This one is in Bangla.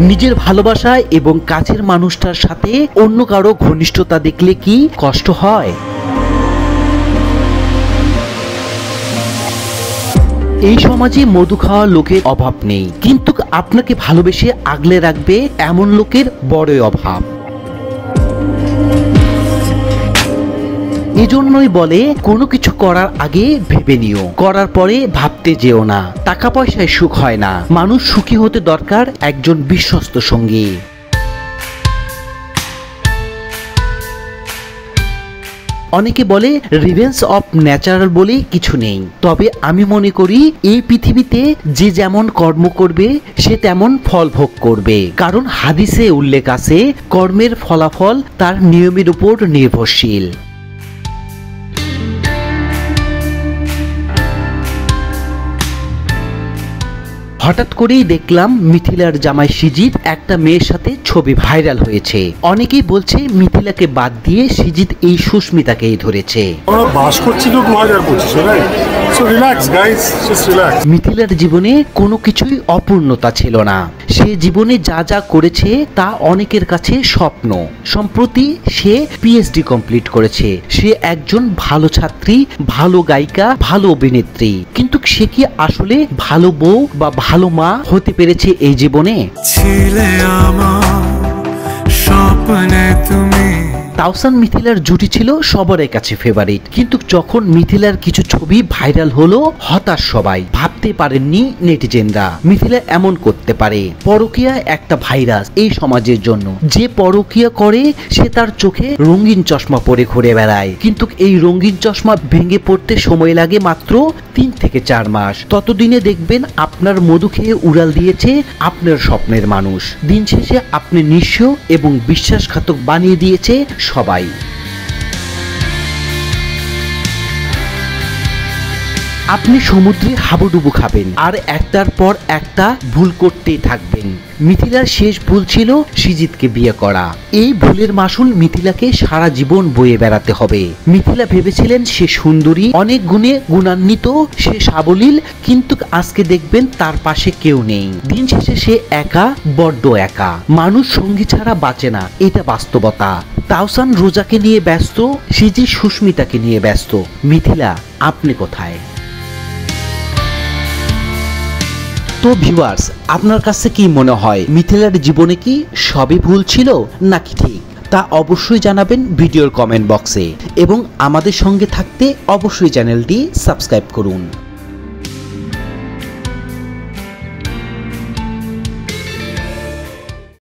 নিজের ভালোবাসা এবং কাছের মানুষটার সাথে অন্য কারো ঘনিষ্ঠতা দেখলে কি কষ্ট হয়? এই সমাজে মধু খাওয়ার লোকের অভাব নেই, কিন্তু আপনাকে ভালোবেসে আগলে রাখবে এমন লোকের বড়ই অভাব। এজন্যই বলে কোনো কিছু করার আগে ভেবে নিও, করার পরে ভাবতে যেও না। টাকা পয়সায় সুখ হয় না, মানুষ সুখী হতে দরকার একজন বিশ্বস্ত সঙ্গী। অনেকে বলে রিভেঞ্জ অফ ন্যাচারাল বলে কিছু নেই, তবে আমি মনে করি এই পৃথিবীতে যে যেমন কর্ম করবে সে তেমন ফল ভোগ করবে। কারণ হাদিসে উল্লেখ আছে কর্মের ফলাফল তার নিয়মের উপর নির্ভরশীল। হঠাৎ করেই দেখলাম মিথিলার জামাই সিজিত একটা মেয়ের সাথে ছবি ভাইরাল হয়েছে। অনেকেই বলছে মিথিলাকে বাদ দিয়ে সিজিত এই সুস্মিতাকেই ধরেছে। মিথিলার জীবনে কোনো কিছুই অপূর্ণতা ছিল না। সে জীবনে যা যা করেছে তা অনেকের কাছে স্বপ্ন। সম্প্রতি সে পিএইচডি কমপ্লিট করেছে। সে একজন ভালো ছাত্রী, ভালো গায়িকা, ভালো অভিনেত্রী। কিন্তু সে কি আসলে ভালো বউ বা ভালো মা হতে পেরেছে এই জীবনে? ছিলে আমার স্বপ্নে তুমি। তাওসান মিথিলার জুটি ছিল সবার কাছে ফেভারিট, কিন্তু যখন মিথিলার কিছু ছবি ভাইরাল হলো হতাশ সবাই। ভাবতে পারেননি নেটিজেনরা মিথিলা এমন করতে পারে। পরকীয়া একটা ভাইরাস এই সমাজের জন্য। যে পরকীয়া করে সে তার চোখে রঙিন চশমা পরে ঘুরে বেড়ায়, কিন্তু এই রঙিন চশমা ভেঙে পড়তে সময় লাগে মাত্র 3 থেকে 4 মাস। ততদিনে দেখবেন আপনার মধু খেয়ে উড়াল দিয়েছে আপনার স্বপ্নের মানুষ। দিন শেষে আপনি নিঃস্ব এবং বিশ্বাসঘাতক বানিয়ে দিয়েছে সবাই। আপনি সমুদ্রে হাবুডুবু খাবেন আর একটার পর একটা ভুল করতেই থাকবেন। মিথিলার শেষ ভুল ছিল সিজিতকে বিয়ে করা। এই ভুলের মাসুল মিথিলাকে সারা জীবন বয়ে বেড়াতে হবে। মিথিলা ভেবেছিলেন সে সুন্দরী, অনেক গুণে গুণান্বিত, সে সাবলীল, কিন্তু আজকে দেখবেন তার পাশে কেউ নেই। দিন শেষে সে একা, বড্ড একা। মানুষ সঙ্গী ছাড়া বাঁচে না, এটা বাস্তবতা। তাওসান রোজাকে নিয়ে ব্যস্ত, সিজি সুস্মিতাকে নিয়ে ব্যস্ত। মিথিলা আপনি কোথায়? তো ভিউয়ার্স, আপনার কাছে কি মনে হয় মিথিলার জীবনে কি সবই ভুল ছিল নাকি ঠিক? তা অবশ্যই জানাবেন ভিডিওর কমেন্ট বক্সে, এবং আমাদের সঙ্গে থাকতে অবশ্যই চ্যানেলটি সাবস্ক্রাইব করুন।